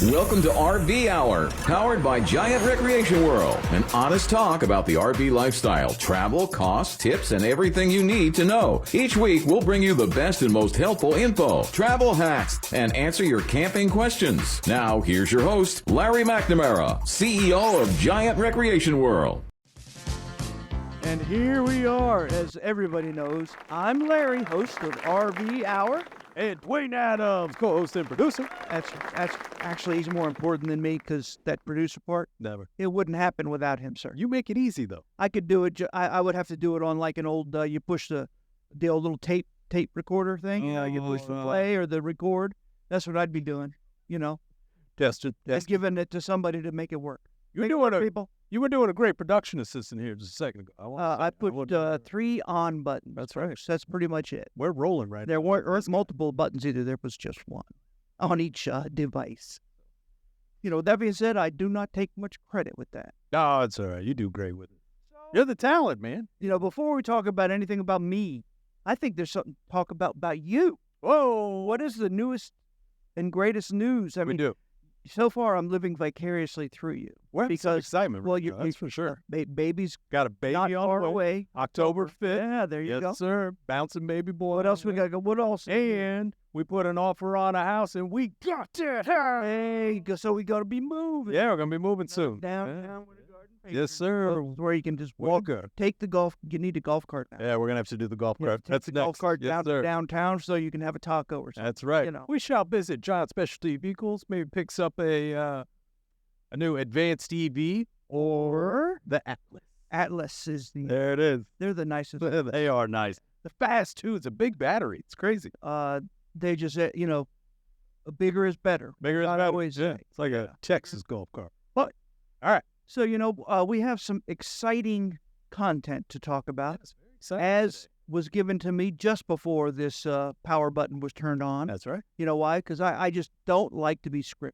Welcome to RV Hour, powered by Giant Recreation World. An honest talk about the RV lifestyle, travel, costs, tips, and everything you need to know. Each week, we'll bring you the best and most helpful info, travel hacks, and answer your camping questions. Now, here's your host, Larry McNamara, CEO of Giant Recreation World. And here we are. As everybody knows, I'm Larry, host of RV Hour. And Dwayne Adams, co-host and producer. That's actually, he's more important than me, because that producer part, Never. it wouldn't happen without him, sir. You make it easy, though. I could do it. I would have to do it on like an old, you push the old little tape recorder thing. You push the play or the record. That's what I'd be doing, you know. Just giving it to somebody to make it work. You were doing a great production assistant here just a second ago. I put 3 on buttons. That's right. That's pretty much it. We're rolling right There now. weren't multiple buttons either. There was just one on each device. You know, that being said, I do not take much credit with that. No, it's all right. You do great with it. You're the talent, man. You know, before we talk about anything about me, I think there's something to talk about you. Whoa. What is the newest and greatest news? I We mean, do. so far I'm living vicariously through you. We're having some excitement. well, right now, that's for sure. Baby's Got a baby not on far the way. away. October 5th. Yeah, there you Yes, go. sir. Bouncing baby boy. What else we got to go? What else? And we put an offer on a house, and we got it. Hey, so we got to be moving. Yeah, we're going to be moving soon. Downtown with a garden. Yes, sir. Where you can just We're walk. good. Take the golf. You need a golf cart now. Yeah, we're going to have to do the golf You cart. have to That's take the golf next. cart Yes, down sir. to downtown so you can have a taco or something. That's right. You know. We shall visit Giant Specialty Vehicles. Maybe picks up a new advanced EV or the Atlas. Atlas is There it is. they're the nicest. They are nice. The fast too. It's a big battery. It's crazy. They just bigger is better. Bigger is I better. always Yeah, say. it's like a Texas golf cart. So we have some exciting content to talk about, That's very exciting. as was given to me just before this power button was turned on. That's right. You know why? Because I just don't like to be scripted.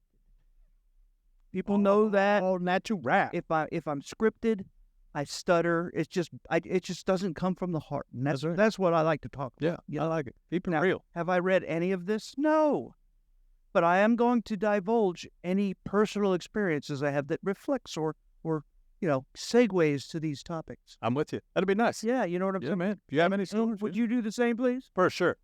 People know that. Oh, natural rap. If I'm scripted, I stutter. It just doesn't come from the heart. And That's right. that's what I like to talk Yeah, about. You I know? like it. Keep it Now, real. Have I read any of this? No. But I am going to divulge any personal experiences I have that reflects or segues to these topics. I'm with you. That'd be nice. Yeah, you know what I'm Yeah, saying? man. If you have any stories, Would you do the same, please? for sure.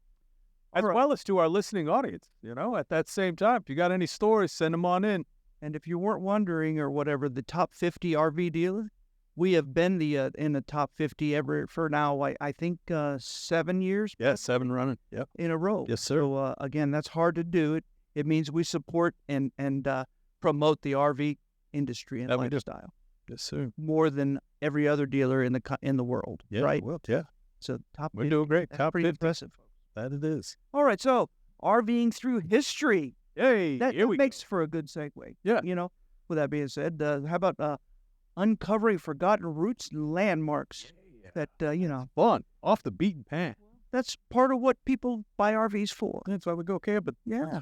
As All right. well as to our listening audience. At that same time, if you got any stories, send them on in. And if you weren't wondering or whatever, the top 50 RV dealer, we have been in the top 50 for now, I think 7 years Yeah, 7 running. Yep. in a row. Yes, sir. So again, that's hard to do. It means we support and promote the RV industry and That we do. lifestyle Yes, sir. more than every other dealer in the world. Yeah, right. Well, yeah. So top We're 50, doing great. that's Top pretty 50. impressive. That it is. All right, so RVing through history. Hey, That here we makes for a good segue. Yeah. With that being said, how about uncovering forgotten routes and landmarks that fun. Off the beaten path. that's part of what people buy RVs for. That's why we go camping. Yeah.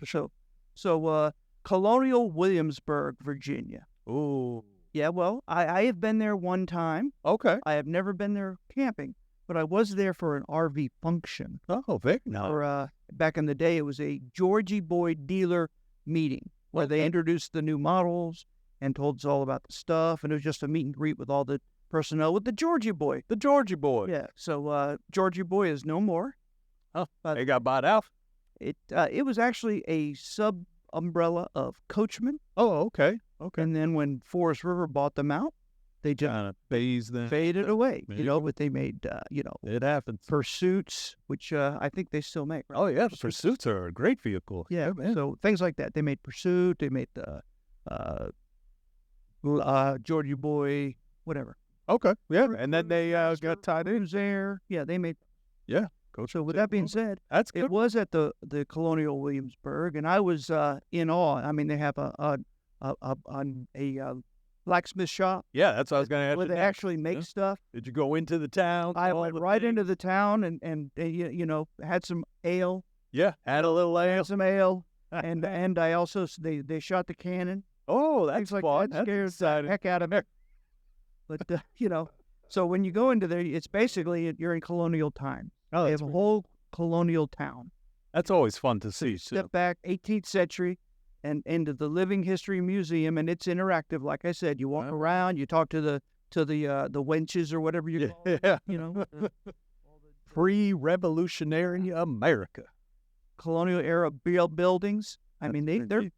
So Colonial Williamsburg, Virginia. Ooh. Yeah, well, I have been there one time. Okay. I have never been there camping, but I was there for an RV function. Oh, very nice. Or back in the day, it was a Georgie Boy dealer meeting where they introduced the new models and told us all about the stuff, and it was just a meet and greet with all the personnel with the Georgie Boy. The Georgie boy. Yeah, so Georgie Boy is no more. Oh, But- they got bought out. It was actually a sub-umbrella of Coachman, Oh, okay. Okay. and then when Forest River bought them out, they just Kind of phase then. faded away, There you go. but they made, It happens. Pursuits, which I think they still make. Right? Oh, yeah. The Pursuits are a great vehicle. Yeah, man. so things like that. They made Pursuit, they made the Georgie Boy, whatever. Okay. Yeah. And then they got tied in. There. Yeah, they made. Coach. So with that being said, that's good. it was at the Colonial Williamsburg, and I was in awe. I mean, they have a blacksmith shop Yeah, that's what I was going to ask where you they next. actually make stuff. Did you go into the town? I all went the right things? into the town and had some ale, Yeah, had a little ale. and I also they shot the cannon. Oh, that's Things like fun. that That's scares exciting. the heck out of me. But so when you go into there, it's basically you're in colonial time. Oh, They that's, have a whole colonial town. that's always fun to see. too. Step back, 18th century, and into the Living History Museum, and it's interactive. Like I said, you walk around, you talk to the wenches or whatever you call them, you know. Pre-revolutionary America. Colonial era buildings. I mean,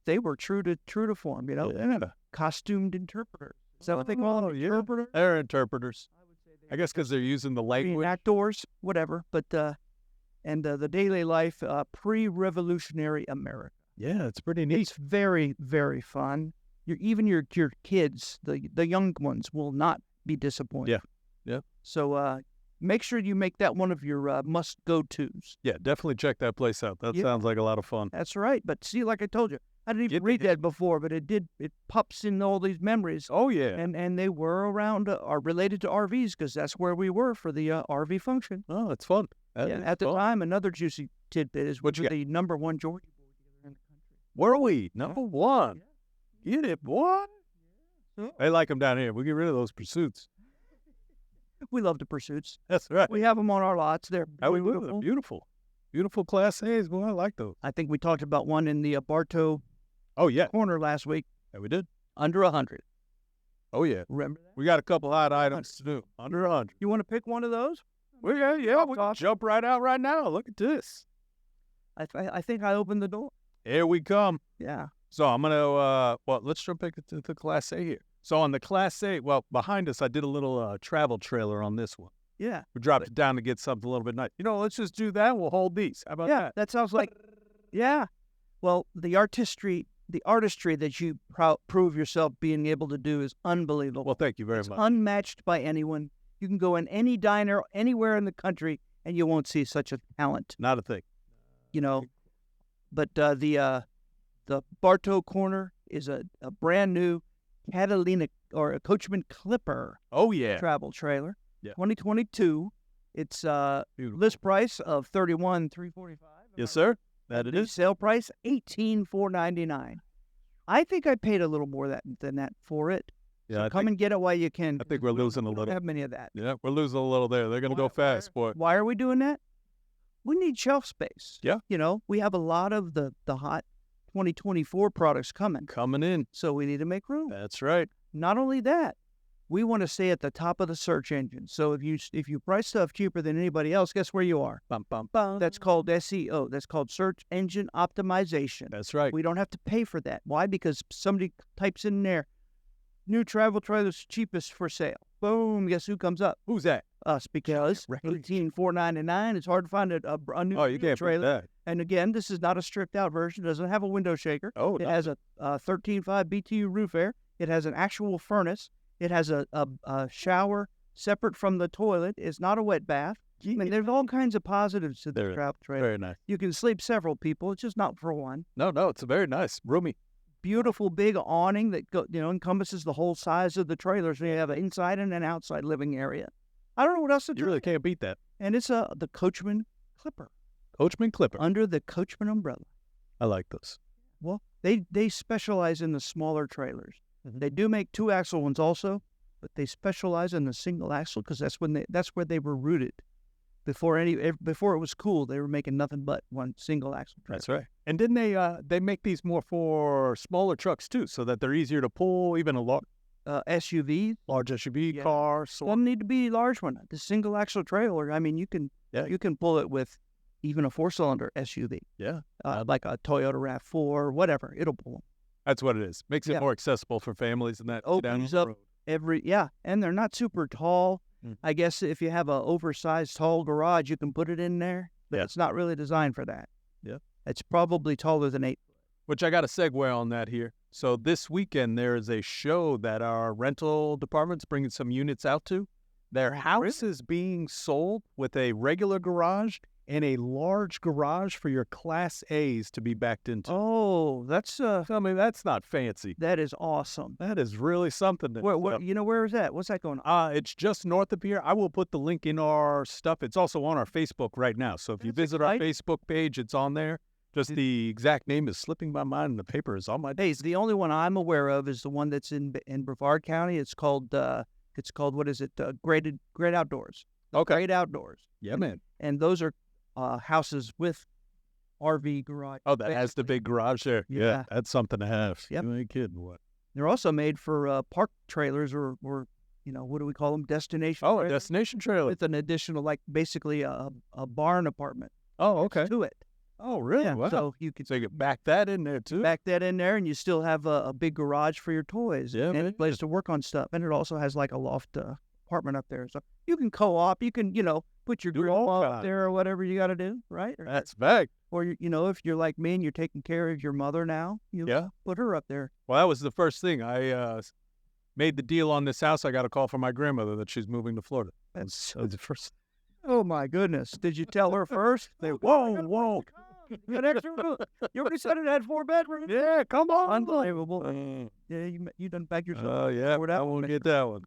they were true to form, you know. Yeah. Costumed interpreters. Is that what they call them? Interpreters? They're interpreters. I guess because they're using the language. Actors, whatever. But and the daily life, pre-revolutionary America. Yeah, it's pretty neat. It's very, very fun. Even your kids, the young ones, will not be disappointed. Yeah. So make sure you make that one of your must-go-tos. Yeah, definitely check that place out. That sounds like a lot of fun. That's right. But see, like I told you, I didn't even read that before, but it pops in all these memories. Oh, yeah. And they were around, are related to RVs, because that's where we were for the RV function. Oh, it's fun. At the time, another juicy tidbit is we're the number one Georgia boy in the country. Were we? Number one. Get it, boy. Yeah. They like them down here. We get rid of those pursuits. We love the pursuits. That's right. We have them on our lots. They're beautiful. Beautiful. Beautiful Class A's. Boy, I like those. I think we talked about one in the Bartow corner last week. Yeah, we did. Under 100. Oh, yeah. Remember that? We got a couple hot items to do. Under 100. You want to pick one of those? We can jump right out right now. Look at this. I think I opened the door. Here we come. Yeah. So I'm going to, let's jump into the Class A here. So on the Class A, behind us, I did a little travel trailer on this one. Yeah. We dropped it down to get something a little bit nice. Let's just do that. We'll hold these. How about that? Yeah, that sounds like, yeah. Well, the artistry that you prove yourself being able to do is unbelievable. Well, thank you very much. much. Unmatched by anyone. You can go in any diner anywhere in the country, and you won't see such a talent. Not a thing. But the Bartow corner is a brand new Catalina or a Coachman Clipper. Oh yeah, travel trailer. Yeah, 2022. It's list price of $31,345. Yes, sir. That it is. Sale price $18,499. I think I paid a little more than that for it. Yeah, so come and get it while you can. I think we're losing a little. We don't have many of that. Yeah, we're losing a little there. They're going to go fast, boy. Why are we doing that? We need shelf space. Yeah. We have a lot of the hot 2024 products coming in. So we need to make room. That's right. Not only that, we want to stay at the top of the search engine. So if you price stuff cheaper than anybody else, guess where you are? Bum, bum, bum. That's called SEO. That's called search engine optimization. That's right. We don't have to pay for that. Why? Because somebody types in there, new travel trailers cheapest for sale. Boom. Guess who comes up? Who's that? Us, because $18,499. It's hard to find a new you can't trailer. That. And again, this is not a stripped out version. It doesn't have a window shaker. Oh, it has a 13.5 BTU roof air. It has an actual furnace. It has a shower separate from the toilet. It's not a wet bath. I mean, there's all kinds of positives to the travel trailer. Very nice. You can sleep several people. It's just not for one. No, it's a very nice, roomy. Beautiful big awning that encompasses the whole size of the trailer. So you have an inside and an outside living area. I don't know what else to do. You really can't beat that. And it's the Coachman Clipper. Coachman Clipper. Under the Coachman umbrella. I like those. Well, they specialize in the smaller trailers. Mm-hmm. They do make 2-axle ones also, but they specialize in the single axle because that's where they were rooted. Before it was cool, they were making nothing but one single axle trailer. That's right. And didn't they make these more for smaller trucks too, so that they're easier to pull, even a large SUV, large SUV car. Doesn't need to be a large one. The single axle trailer. I mean, you can pull it with even a 4-cylinder SUV. Yeah, like a Toyota RAV4, whatever. It'll pull them. That's what it is. Makes it more accessible for families and that. Opens up and they're not super tall. I guess if you have an oversized tall garage, you can put it in there. But it's not really designed for that. Yeah, it's probably taller than 8. Which I got a segue on that here. So this weekend there is a show that our rental department's bringing some units out to. Their house is being sold with a regular garage and a large garage for your Class A's to be backed into. Oh, that's that's not fancy. That is awesome. That is really something. Where is that? What's that going on? It's just north of here. I will put the link in our stuff. It's also on our Facebook right now. So if you visit our Facebook page, it's on there. Just the exact name is slipping my mind, and the paper is on my days. The only one I'm aware of is the one that's in Brevard County. It's called what is it? Great Outdoors. Okay. Great Outdoors. Yeah, man. And those are houses with RV garage. Oh, that has the big garage there. Yeah. That's something to have. Yep. You ain't kidding. What? They're also made for park trailers or what do we call them? Destination. Oh, a trailers destination trailer. with an additional, like basically a barn apartment Oh, okay. to it. Oh, really? Yeah, Wow. so you could So you can back that in there too. back that in there, and you still have a big garage for your toys. Yeah, and a man. place to work on stuff. And it also has like a loft apartment up there, so you can co-op. You can put your Do grill all up kinds. there or whatever you got to do, right? That's back. Or if you're like me and you're taking care of your mother now, Yeah. put her up there. Well, that was the first thing. I made the deal on this house. I got a call from my grandmother that she's moving to Florida. That's That was the first. Oh my goodness! Did you tell her first? Whoa! An extra room. You already said it had 4 bedrooms. Yeah, come on. Unbelievable. Yeah, you done back yourself. Oh, yeah. Forward out. I won't get that one.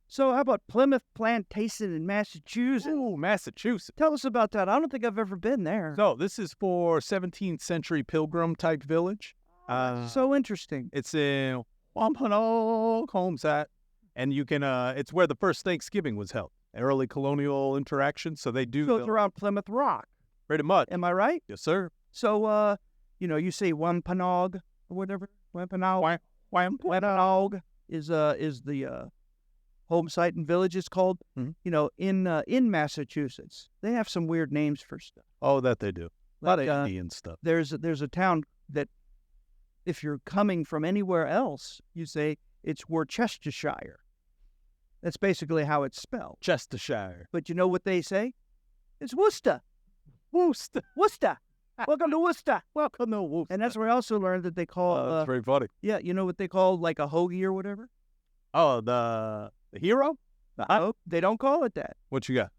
So how about Plymouth Plantation in Massachusetts? Ooh, Massachusetts. Tell us about that. I don't think I've ever been there. So this is for 17th century pilgrim type village. So interesting. It's in Wampanoag home site, and you can. It's where the first Thanksgiving was held. Early colonial interaction, so they do. So it's around Plymouth Rock. Pretty much. Am I right? Yes, sir. So, you say Wampanoag or whatever. Wampanoag is the home site and village. It's called. Mhm. In Massachusetts, they have some weird names for stuff. Oh, that they do. A lot of Like, Indian stuff. There's a town that, if you're coming from anywhere else, you say it's Worcestershire. That's basically how it's spelled. Chestershire. But you know what they say? It's Worcester. Worcester. Worcester. Welcome to Worcester. Welcome to Worcester. And that's where I also learned that they call, That's very funny. you know what they call like a hoagie or whatever? Oh, the hero? No, they don't call it that. What you got?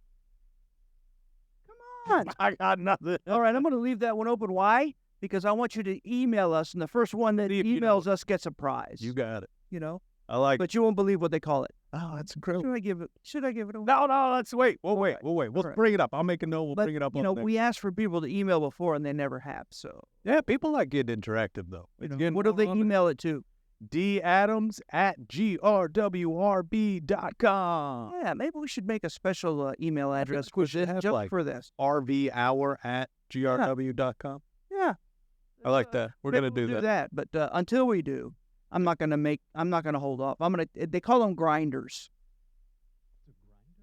Come on. I got nothing. All right, I'm going to leave that one open. Why? Because I want you to email us, and the first one that See if you know emails us gets a prize. You got it. I like it. But you won't believe what they call it. Oh, that's incredible. Should I give it away? No, let's wait. We'll wait. All We'll right. bring it up. I'll make a note. We'll But, bring it up. on next. we asked for people to email before, and they never have. So, Yeah, people like getting interactive, though. It's getting what do they on email it to? dadams@grwb.com. Yeah, maybe we should make a special email address we should just have, like, for this. rvhour@grw.com. Yeah, I like that. We're maybe going to we'll do that. But until we do, I'm not gonna hold off. They call them grinders.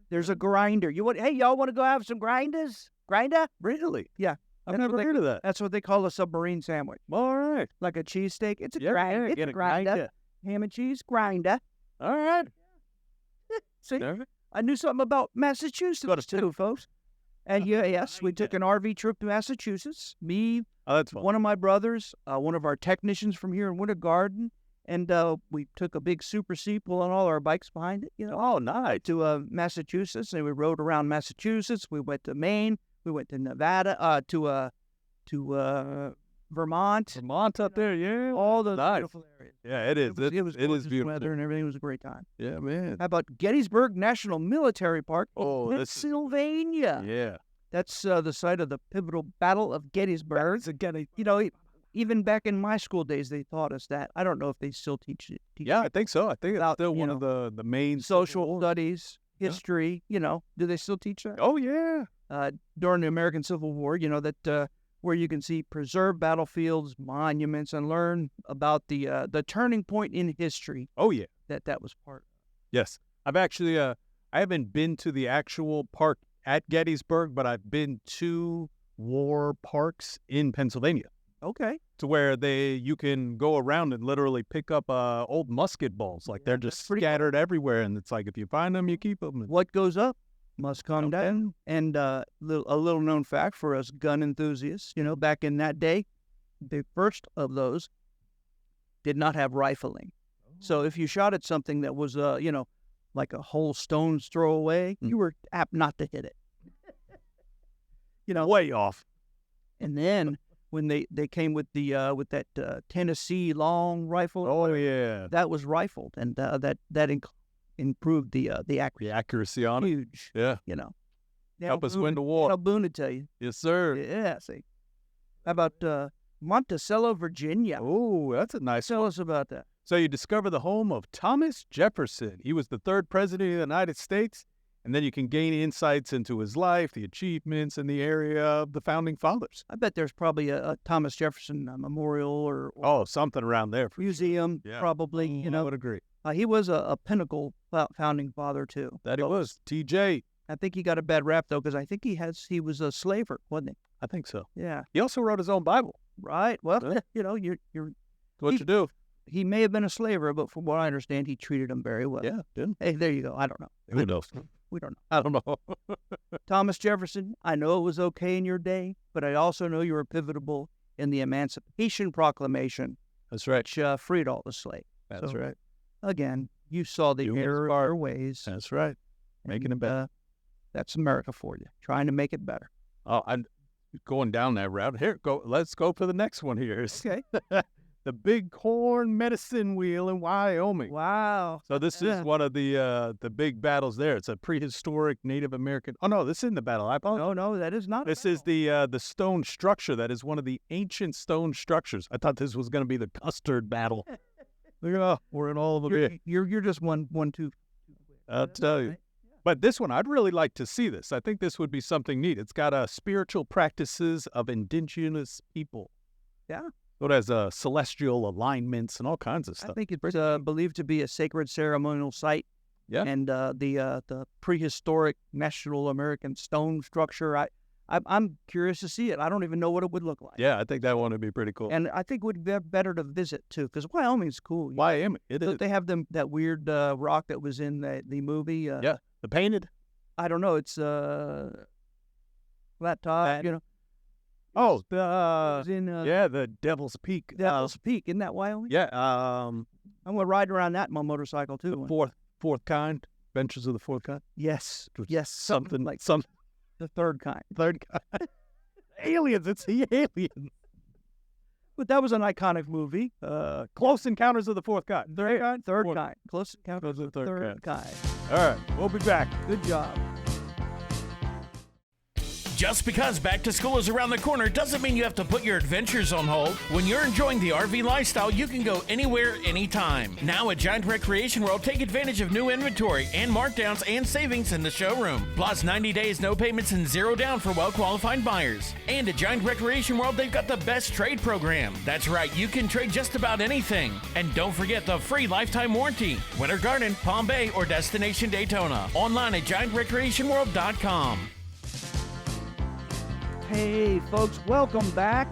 There's a grinder. Hey, y'all want to go have some grinders? Grinder? Really? Yeah. I've never heard of that. That's what they call a submarine sandwich. All right. Like a cheesesteak. It's a Yeah, grinder. yeah, It's get a a grinder. grinder. Ham and cheese grinder. All right. See, All right. I knew something about Massachusetts too, folks. And yes, we took an RV trip to Massachusetts. Me, Oh, that's fun. one of my brothers, one of our technicians from here in Winter Garden, and we took a big Super C pulling all our bikes behind it, Oh, nice. to Massachusetts, and we rode around Massachusetts. We went to Maine. We went to Nevada, to Vermont. Vermont up there, yeah. All those Nice. beautiful areas. Yeah, it is. It was it is gorgeous beautiful. weather, and everything was a great time. Yeah, man. How about Gettysburg National Military Park, Oh, that's Pennsylvania? yeah. That's the site of the pivotal Battle of Gettysburg. Even back in my school days, they taught us that. I don't know if they still teach it. Yeah, I think so. I think it's About, still one of the main Social Civil War. studies, history. Do they still teach that? Oh yeah. During the American Civil War, that where you can see preserved battlefields, monuments, and learn about the turning point in history Oh yeah. that was part. Yes. I've actually I haven't been to the actual park at Gettysburg, but I've been to war parks in Pennsylvania. Okay. To where you can go around and literally pick up old musket balls. Like they're just that's pretty cool. scattered everywhere, and it's like if you find them, you keep them. What goes up must come Okay. down. And a little known fact for us gun enthusiasts, back in that day, the first of those did not have rifling. So if you shot at something that was, like a whole stone's throw away, you were apt not to hit it. Way off. And then when they came with that Tennessee long rifle, Oh yeah. that was rifled, and that improved the accuracy. The accuracy on it. Huge, Yeah. Help us win the war. Dale Boone to tell you. Yes, sir. Yeah, see. How about Monticello, Virginia? Oh, that's a nice Tell us about that. So you discover the home of Thomas Jefferson. He was the third president of the United States, And then you can gain insights into his life, the achievements in the area of the founding fathers. I bet there's probably a Thomas Jefferson memorial or Something around there. museum, Yeah. probably. I would agree. He was a pinnacle founding father too. That he was. TJ. I think he got a bad rap though, because I think he was a slaver, wasn't he? I think so. Yeah. He also wrote his own Bible. Right. Well, Yeah. you're What you do? he may have been a slaver, but from what I understand, he treated him very well. Yeah, didn't. Hey, there you go. I don't know. Who knows? We don't know. I don't know. Thomas Jefferson, I know it was okay in your day, but I also know you were pivotal in the Emancipation Proclamation, That's right. which freed all the slaves. That's So, right. Again, you saw the Human error of spark. our ways. That's right. Making it better. That's America for you, trying to make it better. Oh, I'm going down that route. Here, go. Let's go for the next one here. Okay. The Bighorn Medicine Wheel in Wyoming. Wow. So this is one of the big battles there. It's a prehistoric Native American. Oh no, this isn't the battle. I apologize. No, that is not. This is the stone structure that is one of the ancient stone structures. I thought this was going to be the custard battle. Look at that. We're in all of them. You're just one, two. I'll tell you. But this one, I'd really like to see this. I think this would be something neat. It's got spiritual practices of indigenous people. Yeah. So it has celestial alignments and all kinds of stuff. I think it's believed to be a sacred ceremonial site. Yeah. And the prehistoric National American stone structure. I'm curious to see it. I don't even know what it would look like. Yeah, I think that one would be pretty cool. And I think it would be better to visit too, because Wyoming's cool. Wyoming, it is. They have that weird rock that was in the movie. Yeah, the painted. I don't know. It's flat top. Oh, It was in the Devil's Peak. Devil's Peak. Isn't that Wyoming? Yeah. I'm gonna ride around that in my motorcycle too. Fourth kind. Adventures of the Fourth Kind. Yes. Something like some the third kind. third kind. Aliens. It's the aliens. But that was an iconic movie. Close Encounters of the Fourth Kind. Third kind. Third kind. Close Encounters of the Third kind. All right, we'll be back. Good job. Just because back to school is around the corner doesn't mean you have to put your adventures on hold. When you're enjoying the RV lifestyle, you can go anywhere, anytime. Now at Giant Recreation World, take advantage of new inventory and markdowns and savings in the showroom. Plus 90 days, no payments, and zero down for well-qualified buyers. And at Giant Recreation World, they've got the best trade program. That's right, you can trade just about anything. And don't forget the free lifetime warranty. Winter Garden, Palm Bay, or Destination Daytona. Online at GiantRecreationWorld.com. Hey, folks, welcome back.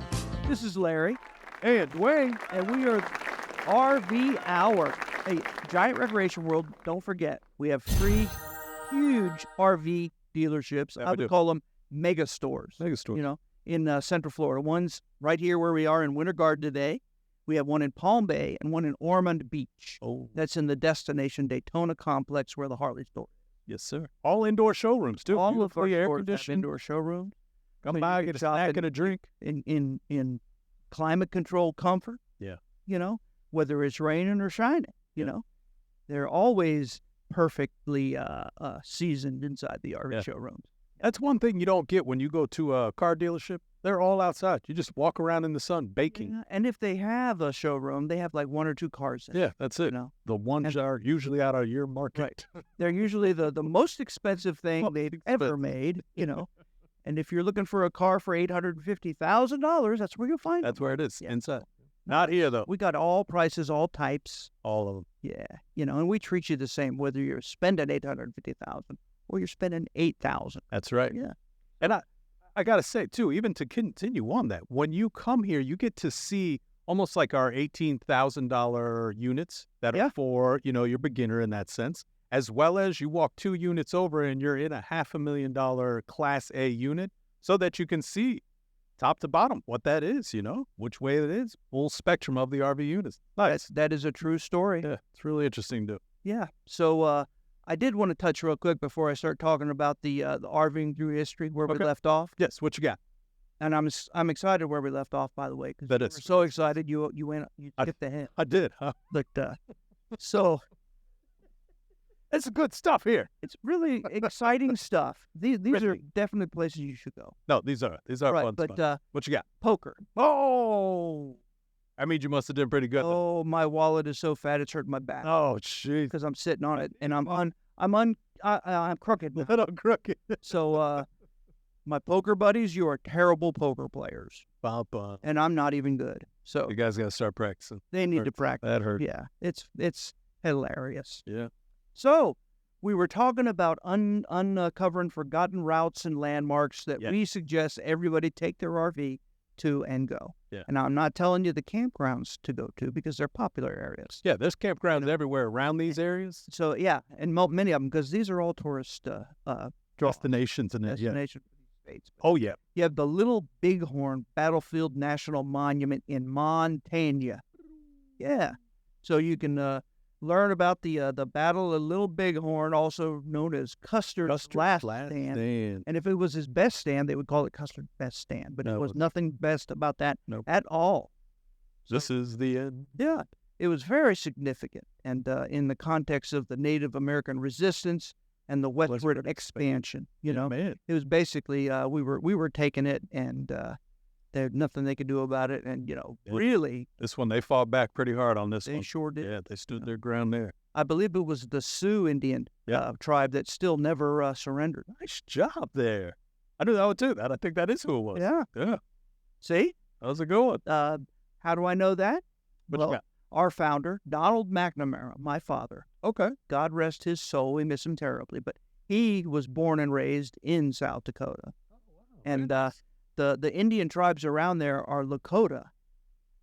This is Larry. And Dwayne. And we are RV Hour. Hey, Giant Recreation World, don't forget, we have 3 huge RV dealerships. I would call them mega stores. Mega stores. In Central Florida. One's right here where we are in Winter Garden today. We have one in Palm Bay and one in Ormond Beach. Oh. That's in the Destination Daytona complex where the Harley store is. Yes, sir. All indoor showrooms, too. All of our air stores have conditioning. indoor showrooms. Come So by, you get a can shop snack and a drink. In climate controlled comfort. Yeah. Whether it's raining or shining, they're always perfectly seasoned inside the RV showrooms. That's one thing you don't get when you go to a car dealership. They're all outside. You just walk around in the sun baking. Yeah, and if they have a showroom, they have like 1 or 2 cars in it. Yeah, that's it. The ones are usually out of your market. Right. They're usually the most expensive thing they've ever made, And if you're looking for a car for $850,000, that's where you'll find That's them. where it is, Yeah. inside. Not here, though. We got all prices, all types. All of them. Yeah. And we treat you the same, whether you're spending $850,000 or you're spending $8,000. That's right. Yeah. And I got to say, too, even to continue on that, when you come here, you get to see almost like our $18,000 units that are for, your beginner in that sense, as well as you walk 2 units over and you're in a $500,000 Class A unit so that you can see top to bottom what that is, which way it is, full spectrum of the RV units. Nice. That is a true story. Yeah, it's really interesting, too. Yeah. So I did want to touch real quick before I start talking about the RVing through history where we left off. Yes, what you got? And I'm excited where we left off, by the way, because That you is. were so excited you skipped ahead. I did, huh? But so It's good stuff here. it's really exciting stuff. These are Really? definitely places you should go. No, these are Right, fun but spots. What you got? poker. Oh, I mean, you must have done pretty good. Oh, my wallet is so fat it's hurting my back Oh, jeez. because I'm sitting on it, and I'm I'm crooked now. Not crooked. So, my poker buddies, you are terrible poker players, Papa. and I'm not even good. So You guys got to start practicing. they need to practice. That hurt. Yeah, it's hilarious. Yeah. So we were talking about uncovering forgotten routes and landmarks that Yeah. we suggest everybody take their RV to and go. Yeah. And I'm not telling you the campgrounds to go to because they're popular areas. Yeah, there's campgrounds everywhere around these areas. So yeah, and many of them, because these are all tourist draws, Destinations and yeah. destination for these states. Oh, yeah. You have the Little Bighorn Battlefield National Monument in Montana. Yeah, so you can learn about the Battle of Little Bighorn, also known as Custer's Last Stand. And if it was his best stand, they would call it Custer's Best Stand. But No, it was it- nothing best about that Nope. at all. This is the end. Yeah, it was very significant, and in the context of the Native American resistance and the westward expansion, you know, man. it was basically we were taking it, and there's nothing they could do about it, and Yeah. really, This one, they fought back pretty hard on this they one. sure did. Yeah, they stood their ground there. I believe it was the Sioux Indian Yeah. tribe that still never surrendered. Nice job there. I knew that one too. I think that is who it was. Yeah. Yeah. See, That was a good one. how do I know that? What you got? Our founder, Donald McNamara, my father, Okay. God rest his soul, we miss him terribly, but he was born and raised in South Dakota. And the Indian tribes around there are Lakota,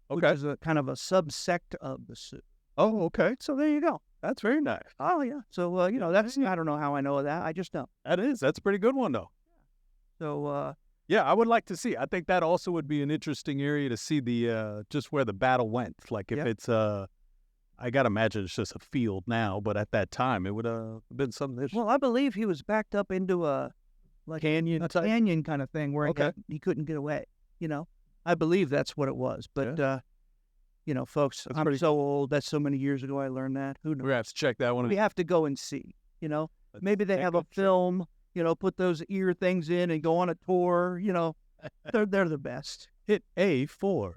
which Okay. is a kind of a subsect of the Sioux. Oh, okay. So there you go. That's very nice. Oh, yeah. So, that's, I don't know how I know that. I just know. That's a pretty good one, though. So, Yeah, I would like to see. I think that also would be an interesting area to see the just where the battle went. Like if Yep. it's I gotta imagine it's just a field now, but at that time it would have been something interesting. well, I believe he was backed up into a Canyon a type? canyon kind of thing where Okay. he couldn't get away, I believe that's what it was. But, folks, That's I'm pretty- so old. That's so many years ago I learned that. Who We're knows? gonna have to check that one. We have to go and see, Maybe they have a film, put those ear things in and go on a tour, They're the best. Hit A4.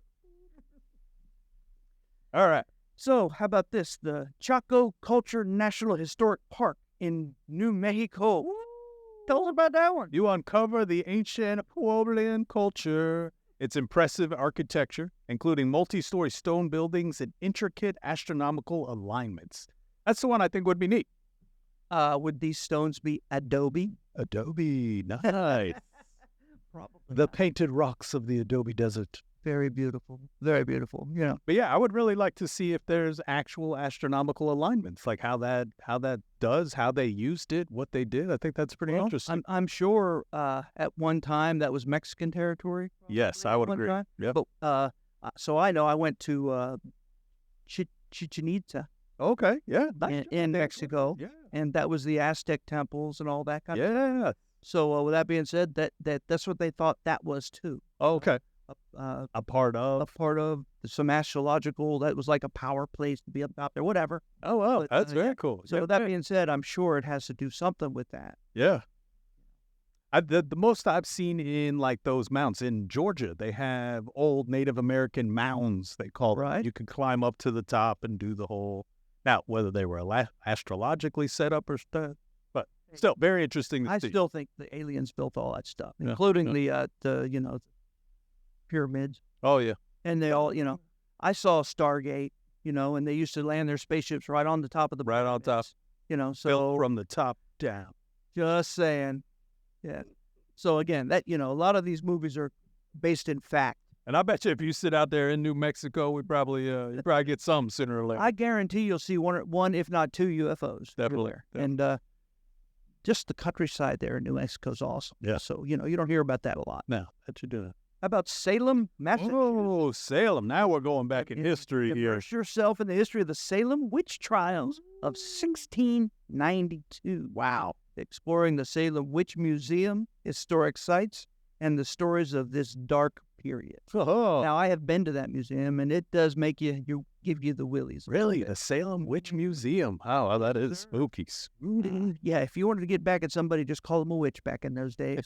All right. So, how about this? The Chaco Culture National Historic Park in New Mexico. Tell us about that one. You uncover the ancient Puebloan culture, its impressive architecture, including multi-story stone buildings and intricate astronomical alignments. That's the one I think would be neat. Would these stones be adobe? Adobe, nice. Probably. The painted rocks of the Adobe Desert. Very beautiful. Very beautiful. But yeah, I would really like to see if there's actual astronomical alignments, like how they used it, what they did. I think that's pretty Well, interesting. I'm sure at one time that was Mexican territory. Yes, I would one agree. time. Yep. But so I know I went to Chichen Itza Okay, yeah. in Mexico, Yeah. and that was the Aztec temples and all that kind of. Yeah. So with that being said, that's what they thought that was too. Okay. A part a of. part of some astrological. That was like a power place to be up there, whatever. Oh, wow. But, That's yeah. very cool. So Yeah, with that yeah. being said, I'm sure it has to do something with that. Yeah. The most I've seen in like those mountains in Georgia, they have old Native American mounds, they call them. Right. You could climb up to the top and do the whole. Now, whether they were astrologically set up or stuff, but still very interesting to I see. still think the aliens built all that stuff, Yeah, including the pyramids, Oh, yeah. and they all I saw Stargate, and they used to land their spaceships right on the top of the Right on top. pyramids, So Built from the top down. just saying, yeah. So again, that a lot of these movies are based in fact. And I bet you if you sit out there in New Mexico, we probably you probably get some sooner or later. I guarantee you'll see one if not two UFOs. Definitely, everywhere. And just the countryside there in New Mexico is awesome. Yeah. So you don't hear about that a lot. Now, that you're doing. How about Salem, Massachusetts? Oh, Salem. Now we're going back in history here. Immerse yourself in the history of the Salem witch trials of 1692. Wow. Exploring the Salem Witch Museum, historic sites, and the stories of this dark period. Oh, Now, I have been to that museum, and it does make you give you the willies. a really? little The Salem Witch Museum. Oh, well, that is spooky. bit. Yeah, if you wanted to get back at somebody, just call them a witch back in those days.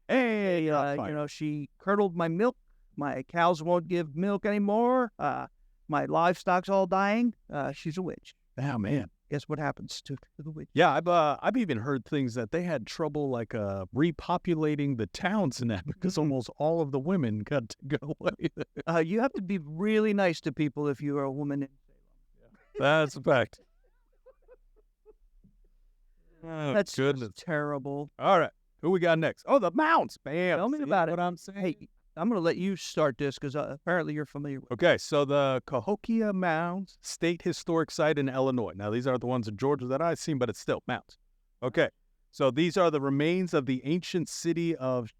Hey, She curdled my milk. My cows won't give milk anymore. My livestock's all dying. She's a witch. Oh, man. guess what happens to the witch? Yeah, I've even heard things that they had trouble like repopulating the towns and that because almost all of the women got to go away. You have to be really nice to people if you are a woman. That's a fact. Oh, That's goodness. terrible. All right, who we got next? Oh, the mounts. Bam. Tell me See about it. what I'm saying? Hey, I'm going to let you start this because apparently you're familiar with it. Okay, so the Cahokia Mounds State Historic Site in Illinois. Now, these aren't the ones in Georgia that I've seen, but it's still mounds. Okay, so these are the remains of the ancient city of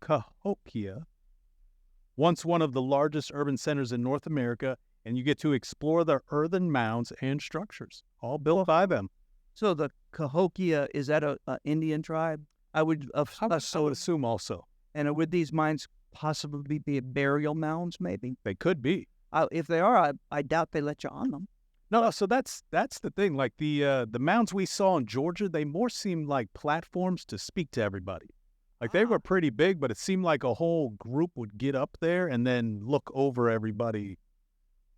Cahokia, once one of the largest urban centers in North America, and you get to explore the earthen mounds and structures, all built by them. So the Cahokia, is that a Indian tribe? I would assume also. And would these mines possibly be burial mounds, maybe? They could be. If they are, I doubt they let you on them. No, so that's the thing. Like the mounds we saw in Georgia, they more seemed like platforms to speak to everybody. Like they were pretty big, but it seemed like a whole group would get up there and then look over everybody.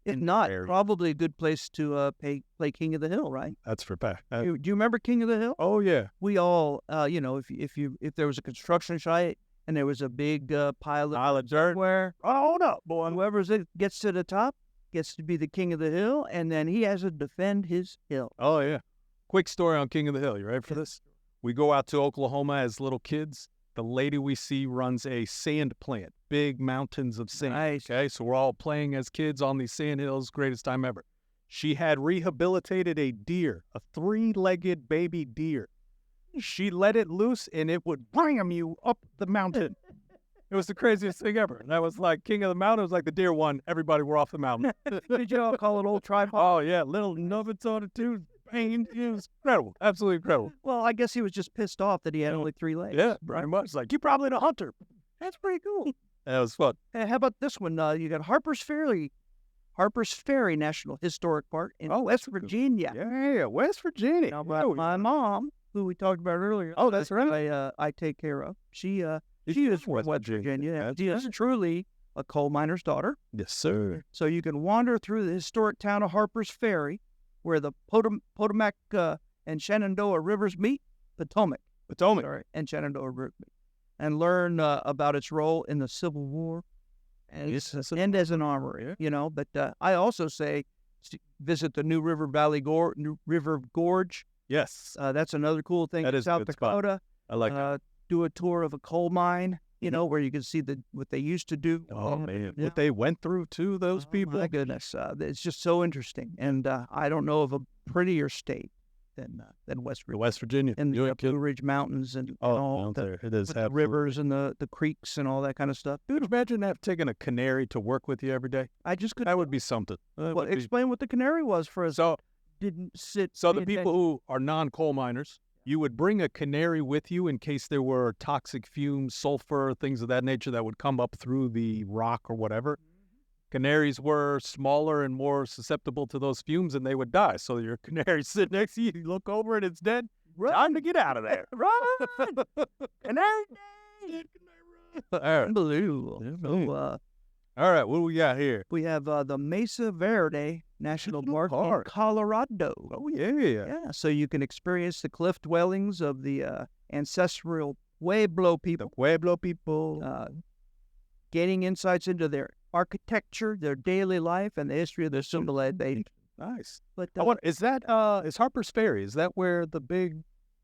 If not, probably a good place to play King of the Hill, right? That's for fact. Do you remember King of the Hill? Oh yeah. We all, if there was a construction site and there was a big pile of dirt, where hold up, boy, whoever gets to the top gets to be the king of the hill, and then he has to defend his hill. Oh yeah. Quick story on King of the Hill. You ready for this? We go out to Oklahoma as little kids. The lady we see runs a sand plant, big mountains of sand. Nice. Okay, so we're all playing as kids on these sand hills. Greatest time ever. She had rehabilitated a deer, a 3-legged baby deer. She let it loose, and it would blam you up the mountain. It was the craziest thing ever. And that was like King of the Mountain. It was like the deer won. Everybody were off the mountain. Did you all call it old tripod? Oh, yeah. Little nubbins on it, too. Banging. It was incredible. Absolutely incredible. Well, I guess he was just pissed off that he had only 3 legs. Yeah, pretty much. Like, you're probably the hunter. That's pretty cool. That was fun. Hey, how about this one? You got Harper's Ferry National Historic Park in West Virginia. Yeah, West Virginia. Now, my mom, who we talked about earlier. Oh, that's right. I take care of. She is from West Virginia. She is truly a coal miner's daughter. Yes, sir. So you can wander through the historic town of Harper's Ferry, where the Potomac and Shenandoah rivers meet. Potomac. Sorry, and Shenandoah River meet, and learn about its role in the Civil War and as an armory. Yeah. But I also say visit the New River Gorge. Yes. That's another cool thing That in is a South good spot. Dakota. I like it. Do a tour of a coal mine, where you can see what they used to do. Oh, man. Yeah. What they went through, too, those people. My goodness. It's just so interesting. And I don't know of a prettier state than West Virginia. West Virginia. And the Blue Ridge Mountains and all there. It is the rivers and the creeks and all that kind of stuff. Dude, imagine taking a canary to work with you every day. I just could. That would be something. Explain what the canary was for us. So, didn't sit. So the people who are non-coal miners, you would bring a canary with you in case there were toxic fumes, sulfur, things of that nature that would come up through the rock or whatever. Canaries were smaller and more susceptible to those fumes, and they would die. So your canary sit next to you, you look over and it's dead. Run. Time to get out of there. Run! Canary day! All right. Unbelievable. So, all right, what do we got here? We have the Mesa Verde National Park in Colorado. Oh, yeah. Yeah, so you can experience the cliff dwellings of the ancestral Pueblo people. The Pueblo people. Gaining insights into their architecture, their daily life, and the history of their civilization. Nice. But is Harper's Ferry? Is that where the big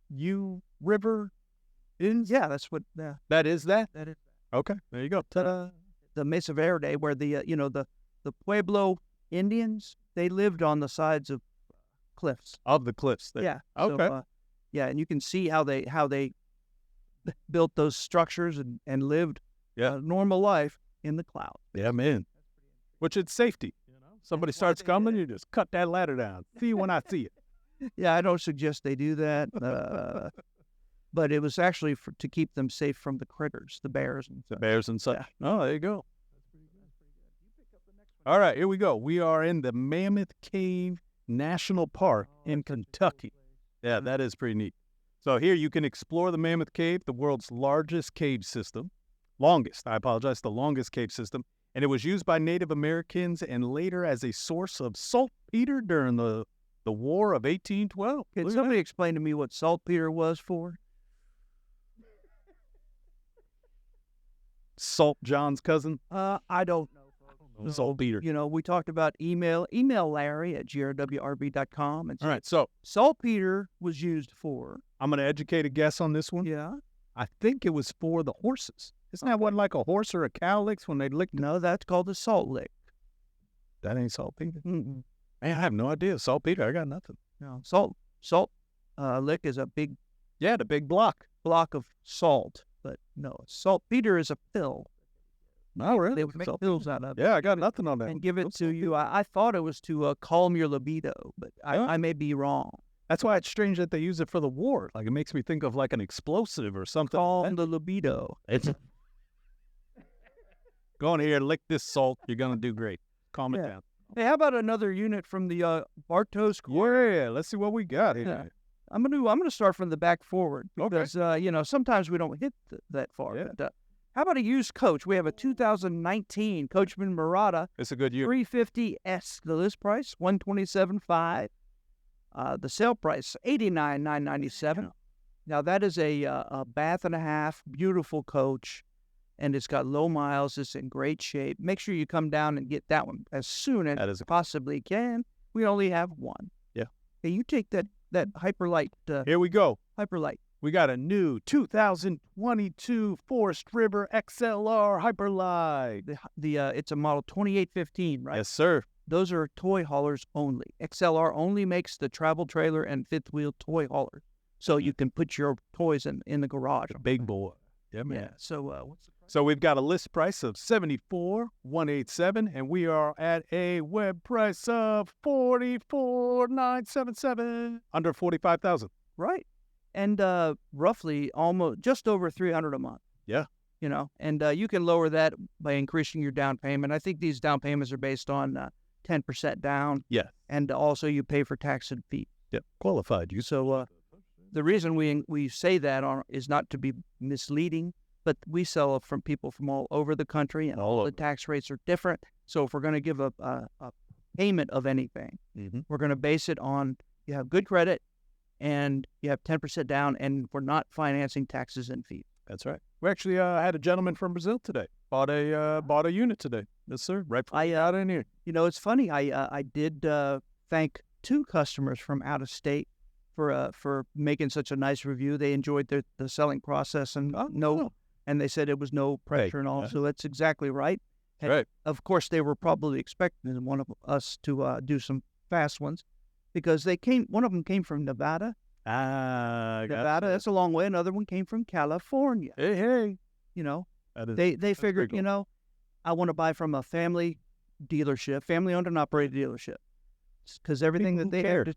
U River is? Yeah, that's what. That is that. That is. Okay, there you go. Ta-da. The Mesa Verde, where the Pueblo Indians, they lived on the sides of cliffs. Of the cliffs. There. Yeah. Okay. So, and you can see how they built those structures and lived a normal life in the clouds. Yeah, man. Which it's safety. Somebody starts coming, you just cut that ladder down. See you when I see you. Yeah, I don't suggest they do that. But it was actually to keep them safe from the critters, the bears and such. The bears and such. Yeah. Oh, there you go. All right, here we go. We are in the Mammoth Cave National Park in Kentucky. Yeah, that is pretty neat. So here you can explore the Mammoth Cave, the world's largest cave system. The longest cave system. And it was used by Native Americans and later as a source of saltpeter during the The War of 1812. Can Look at somebody explain to me what saltpeter was for? Salt John's cousin. I don't know. Saltpeter. You know, we talked about email Larry at grwrb.com. And All right, so saltpeter was used for. I'm going to educate a guess on this one. Yeah. I think it was for the horses. Isn't that what like a horse or a cow licks when they lick? No, that's called a salt lick. That ain't saltpeter. Mm-mm. Man, I have no idea. Saltpeter, I got nothing. No, salt lick is a big Yeah, the big block. block of salt, but no, saltpeter is a pill. Oh, really? They would make Saltpeter. pills out of it Yeah, I got nothing on that. and give it to you. I thought it was to calm your libido, but I may be wrong. That's why it's strange that they use it for the war. Like, it makes me think of like an explosive or something. Calm the libido. It's Go on here, lick this salt. You're going to do great. Calm it Yeah. down. Hey, how about another unit from the Bartow school? Yeah, let's see what we got here. Yeah. I'm gonna start from the back forward Okay. because you know, sometimes we don't hit that far. Yeah. But, how about a used coach? We have a 2019 Coachman Murata It's a good year. 350S. The list price $127,500. The sale price $89,997. Now that is a bath and a half, beautiful coach, and it's got low miles. It's in great shape. Make sure you come down and get that one as soon as That is a- possibly can. We only have one. Yeah. Hey, you take that Hyperlight. Here we go. Hyperlight. We got a new 2022 Forest River XLR Hyperlight. It's a model 2815, right? Yes, sir. Those are toy haulers only. XLR only makes the travel trailer and fifth wheel toy hauler, so you can put your toys in the garage. Big boy. Yeah, man. Yeah. So what's the price? So we've got a list price of $74,187, and we are at a web price of $44,977, under $45,000. Right, and roughly almost just over $300 a month. Yeah. You know, and you can lower that by increasing your down payment. I think these down payments are based on 10% down. Yeah. And also you pay for tax and fee. Yep. Qualified. You So the reason we say that is not to be misleading, but we sell from people from all over the country, and all the tax rates are different. So if we're going to give a payment of anything, we're going to base it on you have good credit and you have 10% down, and we're not financing taxes and fees. That's right. We actually had a gentleman from Brazil today. Bought a unit today. Yes, sir. Right out in here. You know, it's funny. I did thank 2 customers from out of state for making such a nice review. They enjoyed the selling process and and they said it was no pressure and all. Yeah. So that's exactly right. And Right. of course, they were probably expecting one of us to do some fast ones because one of them came from Nevada. Nevada, that's a long way. Another one came from California. Hey. You know, That is, they figured, cool. you know, I want to buy from a family dealership, family owned and operated dealership, because everything People that who they cared.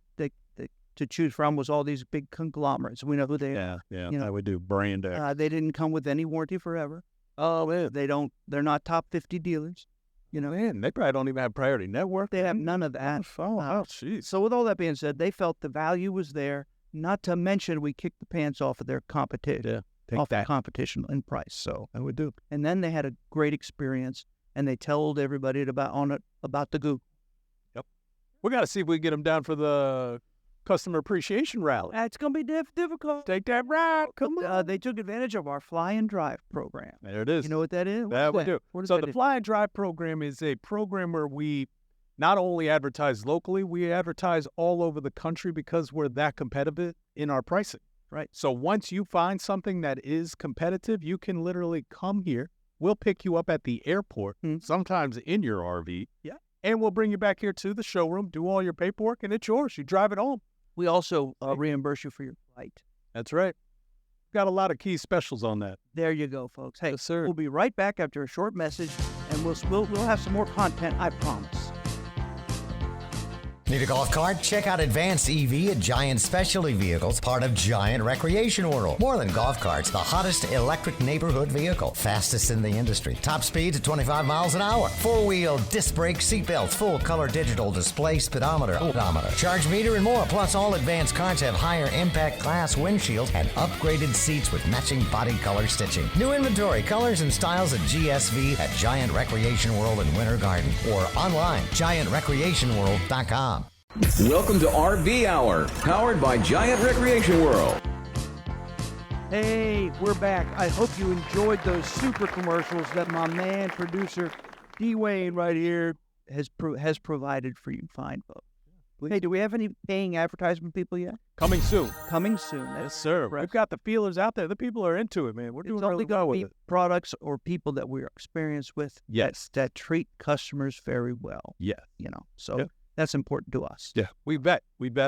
had to choose from was all these big conglomerates. We know who they are. Yeah. You know, I would do brand X. They didn't come with any warranty forever. Oh, man. They're not top 50 dealers. You know, Man, they probably don't even have priority network. they have none of that. Oh, jeez. So with all that being said, they felt the value was there. Not to mention, we kicked the pants off of their competition. Yeah. Take Off the that. competition in price. So, I would do. and then they had a great experience, and they told everybody about the Google. We got to see if we can get them down for the customer appreciation rally. It's gonna be difficult. Take that ride. Come on. They took advantage of our fly and drive program. There it is. You know what that is? That we do. What does So that the do? Fly and Drive program is a program where we not only advertise locally, we advertise all over the country because we're that competitive in our pricing. Right. So once you find something that is competitive, you can literally come here. We'll pick you up at the airport, sometimes in your RV. Yeah. And we'll bring you back here to the showroom, do all your paperwork, and it's yours. You drive it home. We also reimburse you for your flight. That's right. Got a lot of key specials on that. There you go, folks. Hey, Yes, sir. we'll be right back after a short message, and we'll have some more content, I promise. Need a golf cart? Check out Advanced EV at Giant Specialty Vehicles, part of Giant Recreation World. More than golf carts, the hottest electric neighborhood vehicle. Fastest in the industry. Top speeds at 25 miles an hour. 4-wheel disc brake seatbelts, full color digital display, speedometer, odometer, charge meter, and more. Plus, all advanced carts have higher impact class windshields and upgraded seats with matching body color stitching. New inventory, colors, and styles at GSV at Giant Recreation World in Winter Garden or online, giantrecreationworld.com. Welcome to RV Hour, powered by Giant Recreation World. Hey, we're back. I hope you enjoyed those super commercials that my man, producer D-Wayne right here has provided for you fine folks. Hey, do we have any paying advertisement people yet? Coming soon. Coming soon. Yes, sir. We've got the feelers out there. The people are into it, man. We're doing really well with it. Products or people that we're experienced with that treat customers very well. Yeah. So that's important to us. Yeah. We vet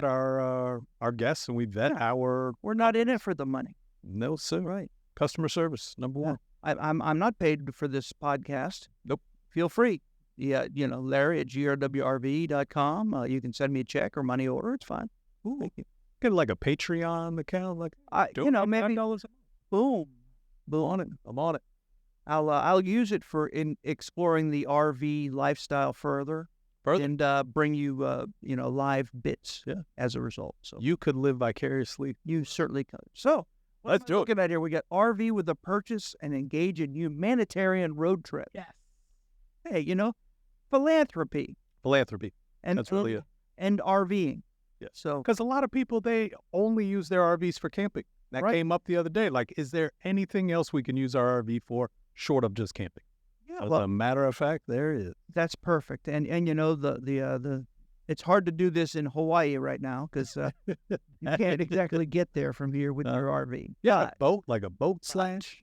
our guests, and we vet our... We're not in it for the money. No, sir. Right. Customer service, number one. I'm not paid for this podcast. Nope. Feel free. Yeah, Larry at grwrve.com. You can send me a check or money order. It's fine. Ooh. Thank you. Get like a Patreon account, maybe $5. Boom. On it. I'm on it. I'll use it for exploring the RV lifestyle further. And bring you live bits as a result. So you could live vicariously. You certainly could. So let's do it. Looking at here, we got RV with a purchase and engage in humanitarian road trip. Yes. Hey, philanthropy. And that's really it. And RVing. Yeah. So because a lot of people, they only use their RVs for camping. That came up the other day. Like, is there anything else we can use our RV for short of just camping? Yeah. As a matter of fact, there is. That's perfect. And the it's hard to do this in Hawaii right now because you can't exactly get there from here with your RV. Yeah, like a boat slash,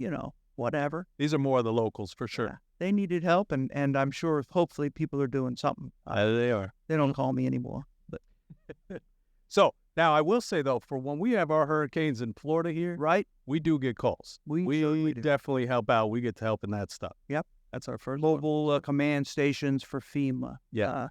whatever. These are more of the locals for sure. Yeah, they needed help, and I'm sure hopefully people are doing something. They are. They don't call me anymore. But so now I will say though, for when we have our hurricanes in Florida here, right, we do get calls. We definitely help out. We get to help in that stuff. Yep, that's our first mobile command stations for FEMA. Yeah.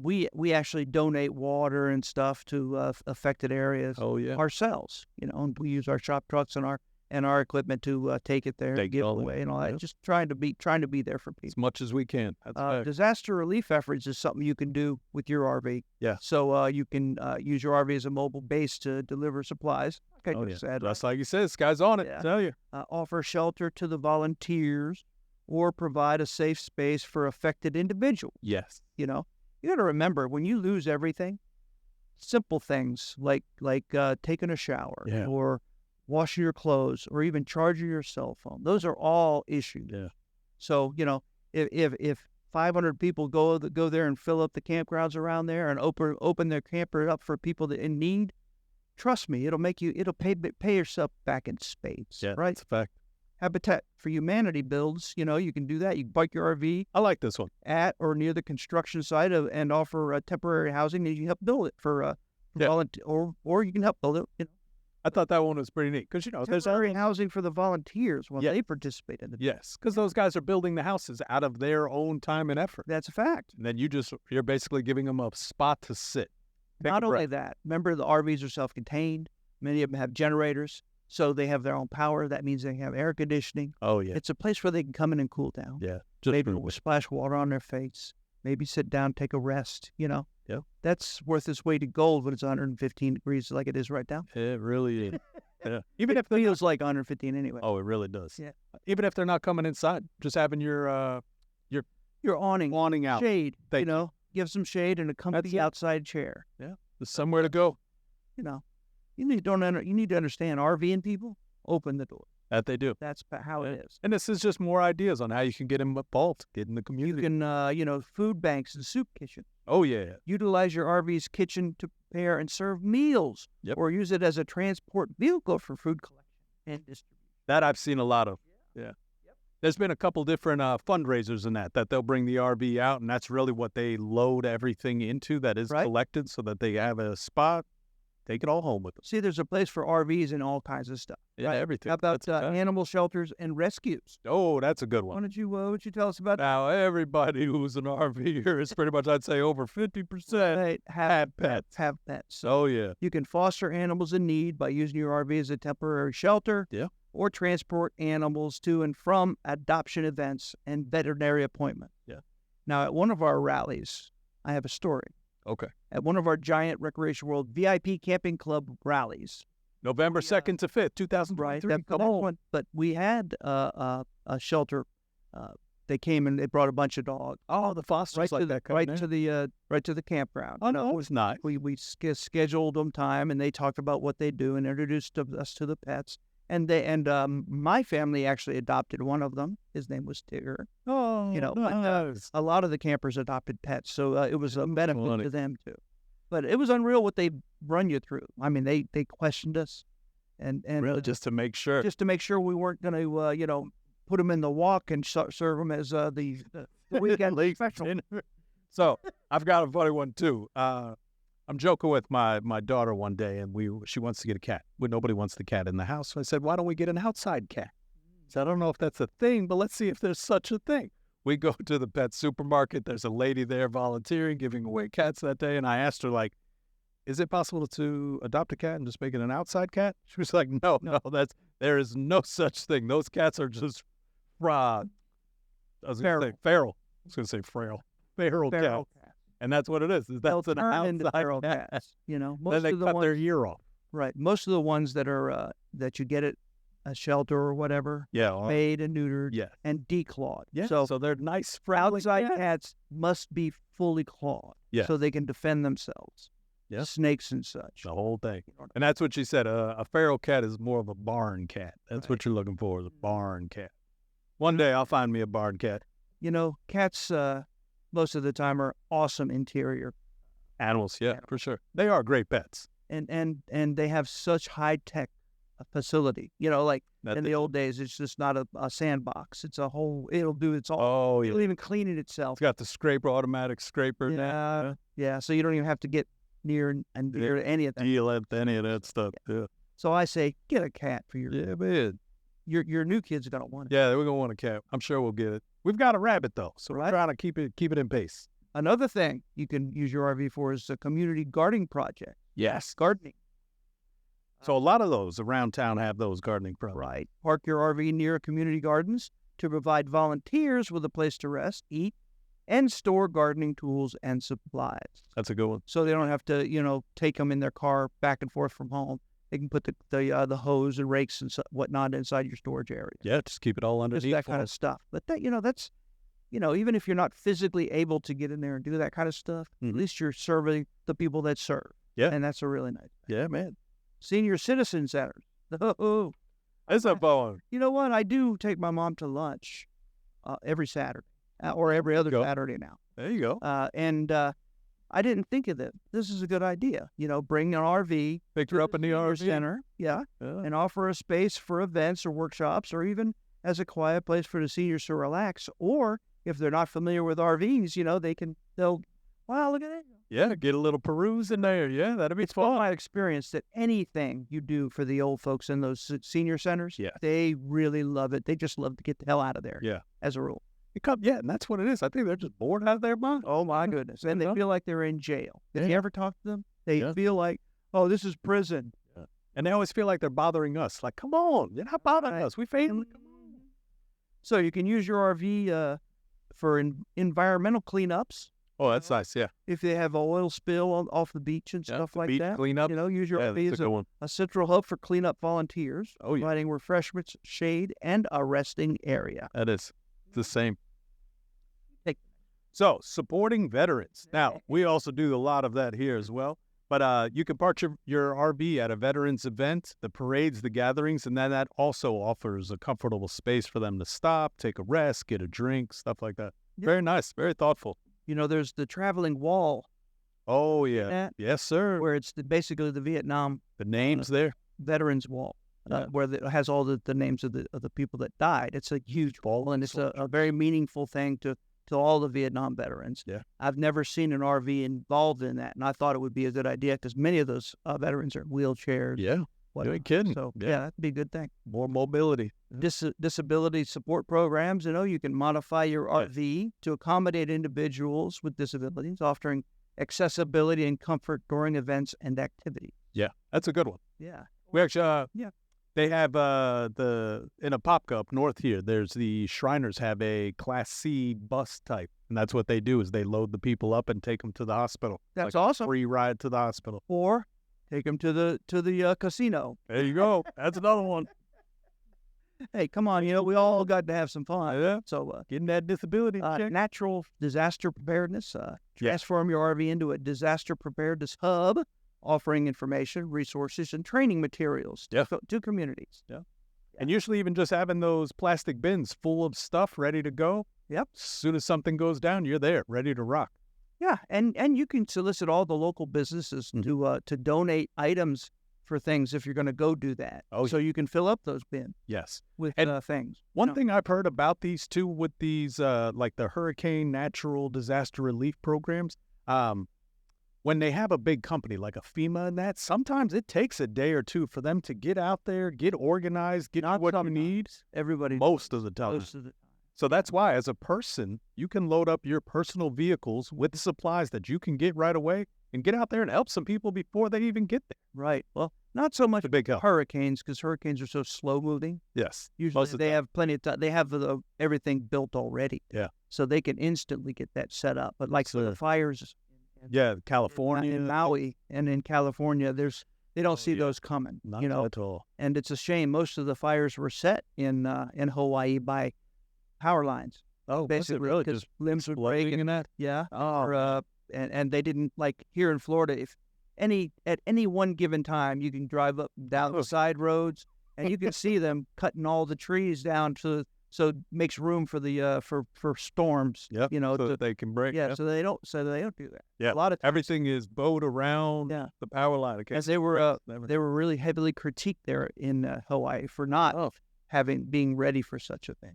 We actually donate water and stuff to affected areas. Ourselves, and we use our shop trucks and our equipment to take it there, give away, and all that. Just trying to be there for people as much as we can. Disaster relief efforts is something you can do with your RV. Yeah. So you can use your RV as a mobile base to deliver supplies. Okay. That's like you said. This guy's on it. I tell you. Offer shelter to the volunteers, or provide a safe space for affected individuals. Yes. You got to remember, when you lose everything, simple things like taking a shower or washing your clothes or even charging your cell phone, those are all issues. Yeah. So, if 500 people go there and fill up the campgrounds around there and open their camper up for people that in need, trust me, it'll pay yourself back in spades. Yeah, right? That's a fact. Habitat for Humanity builds, you can do that. You can park your RV. I like this one. At or near the construction site and offer temporary housing, and you can help build it for volunteer, or you can help build it. I thought that one was pretty neat because there's temporary housing for the volunteers while they participate in it. Yes, because those guys are building the houses out of their own time and effort. That's a fact. And then you're basically giving them a spot to sit. Not only that, remember the RVs are self-contained. Many of them have generators. So they have their own power. That means they have air conditioning. Oh, yeah. It's a place where they can come in and cool down. Yeah. Maybe splash water on their face. Maybe sit down, take a rest, Yeah. That's worth its weight in gold when it's 115 degrees like it is right now. It really is. Yeah. Even if it feels like 115 anyway. Oh, it really does. Yeah. Even if they're not coming inside, just having your awning out. Shade, give some shade and a comfy outside chair. Yeah. There's somewhere to go. You need to understand, RVing people, open the door. That they do. That's how it is. And this is just more ideas on how you can get them involved, get in the community. You can, food banks and soup kitchen. Oh, yeah. Utilize your RV's kitchen to prepare and serve meals. Yep. Or use it as a transport vehicle for food collection and distribution. That I've seen a lot of. Yeah. Yep. There's been a couple different fundraisers in that they'll bring the RV out, and that's really what they load everything into that is collected so that they have a spot. Take it all home with them. See, there's a place for RVs and all kinds of stuff. Yeah, everything. How about animal shelters and rescues? Oh, that's a good one. Why don't you tell us about that? Now, everybody who's an RVer is pretty much, I'd say, over 50% have pets. Have pets. Oh, yeah. You can foster animals in need by using your RV as a temporary shelter. Yeah. Or transport animals to and from adoption events and veterinary appointments. Yeah. Now, at one of our rallies, I have a story. Okay. At one of our Giant Recreation World VIP Camping Club rallies. November 2nd to 5th, 2023. Right. Come on. But we had a shelter they came and they brought a bunch of dogs. Oh, the fosters Right like to the that. right to the campground. Oh, no, it was nice. We scheduled them time, and they talked about what they do and introduced us to the pets. And my family actually adopted one of them. His name was Tigger. Oh, nice. A lot of the campers adopted pets, so it was a benefit to them too. But it was unreal what they run you through. I mean, they questioned us, and Really, just to make sure. just to make sure we weren't going to put them in the walk and serve them as the weekend special. So I've got a funny one too. I'm joking with my daughter one day, and she wants to get a cat. Well, nobody wants the cat in the house. So I said, why don't we get an outside cat? So I don't know if that's a thing, but let's see if there's such a thing. We go to the pet supermarket. There's a lady there volunteering, giving away cats that day. And I asked her, like, is it possible to adopt a cat and just make it an outside cat? She was like, no, there is no such thing. Those cats are just feral. I was going to say feral. I was going to say frail. Feral cat. And that's what it is. That's an outside feral cat. cats. Most Then they of the cut ones, their ear off. right. Most of the ones that are that you get at a shelter or whatever, Yeah. spayed and neutered, Yeah. and declawed. Yeah. So So they're nice, friendly outside cats. cats must be fully clawed, Yeah. so they can defend themselves. Yeah. Snakes and such. The whole thing. And that's what she said. A feral cat is more of a barn cat. That's what Right. you're looking for, is a barn cat. One day I'll find me a barn cat. Cats most of the time are awesome interior, Animals, yeah, for sure. They are great pets. and they have such high tech facility. Like That in they- the old days, it's just not a sandbox. It's a whole. It'll do its all. Oh, yeah. It'll even clean it itself. It's got the automatic scraper now. Yeah. So you don't even have to get near to any of that. Deal with any of that stuff. Yeah, So I say, get a cat for your man. your new kids are gonna want it. Yeah, we're going to want a cat. I'm sure we'll get it. We've got a rabbit, though, so we're Right. trying to keep it in pace. Another thing you can use your RV for is a community gardening project. Yes. Gardening. So a lot of those around town have those gardening programs. Right. Park your RV near community gardens to provide volunteers with a place to rest, eat, and store gardening tools and supplies. That's a good one. So they don't have to, take them in their car back and forth from home. They can put the hose and rakes and whatnot inside your storage area. Yeah, just keep it all Just underneath. that kind of stuff. But that's, even if you're not physically able to get in there and do that kind of stuff, at least you're serving the people that serve. Yeah. And that's a really nice thing. Yeah, man. Senior citizen centers. Oh, It's a bone. you know what? I do take my mom to lunch every Saturday or every other Go. Saturday now. There you go. And I didn't think of that. This is a good idea. Bring an RV, Picked her up in the senior RV. center, yeah, and offer a space for events or workshops, or even as a quiet place for the seniors to relax. Or if they're not familiar with RVs, wow, look at that. Yeah, get a little peruse in there. Yeah, that'd be It's been fun. my experience that anything you do for the old folks in those senior centers, Yeah. they really love it. They just love to get the hell out of there. Yeah. As a rule. Yeah, and that's what it is. I think they're just bored out of their mind. Oh my goodness. And they feel like they're in jail. If you Yeah. ever talk to them, they Yeah. feel like, oh, this is prison. And they always feel like they're bothering us. Like, come on, you're not bothering us. We family. Come on. So you can use your RV for environmental cleanups. Oh, that's nice. Yeah. If they have an oil spill off the beach and Yeah, stuff the like beach that, cleanup. use your Yeah, RV that's as a good one. a central hub for cleanup volunteers, Oh, yeah. providing refreshments, shade, and a resting area. That is the same. Take- So, supporting veterans. Now, we also do a lot of that here as well. But you can park your RV at a veterans event, the parades, the gatherings, and then that also offers a comfortable space for them to stop, take a rest, get a drink, stuff like that. Yeah. Very nice. Very thoughtful. There's the traveling wall Oh, yeah. that- Yes, sir. where it's basically the Vietnam The names there. Veterans Wall, Yeah. where it has all the names of the people that died. It's a huge wall, and it's a very meaningful thing to all the Vietnam veterans. Yeah. I've never seen an RV involved in that, and I thought it would be a good idea because many of those veterans are in wheelchairs. Yeah. You whatnot. ain't kidding. So Yeah. that'd be a good thing. More mobility. Disability support programs. You can modify your RV to accommodate individuals with disabilities, offering accessibility and comfort during events and activities. Yeah. That's a good one. Yeah. We actually, Yeah. They have in a Popka up north here. There's the Shriners have a Class C bus type, and that's what they do is they load the people up and take them to the hospital. That's Like a awesome. free ride to the hospital. Or take them to the casino. There you go. That's another one. Hey, come on, we all got to have some fun. Yeah. So, Getting that disability check. natural disaster preparedness. Transform your RV into a disaster preparedness hub, offering information, resources, and training materials to communities. Yeah. And usually even just having those plastic bins full of stuff ready to go. Yep. As soon as something goes down, you're there, ready to rock. Yeah, and you can solicit all the local businesses to donate items for things if you're going to go do that. Oh, so you can fill up those bins Yes. with things. One thing I've heard about these too, with these like the hurricane natural disaster relief programs, when they have a big company like a FEMA and that, sometimes it takes a day or two for them to get out there, get organized, get what you need. Everybody Most of the time. So that's why, as a person, you can load up your personal vehicles with supplies that you can get right away and get out there and help some people before they even get there. Right. Well, not so much a big help. hurricanes, because hurricanes are so slow moving. Yes. Usually they have plenty of time. They have everything built already. Yeah. So they can instantly get that set up. But like for the fires California. in Maui and in California, they don't see those coming. Not at all. And it's a shame. Most of the fires were set in Hawaii by power lines. Oh, basically, really? because Just limbs would break in that? Yeah. Oh. And they didn't, like here in Florida, if at any one given time, you can drive up down the side roads and you can see them cutting all the trees down so it makes room for the for storms. Yep. So that they can break. Yeah. Yep. So they don't do that. Yeah. A lot of times, everything is bowed around the power line. Okay. as they were really heavily critiqued there in Hawaii for not being ready for such a thing.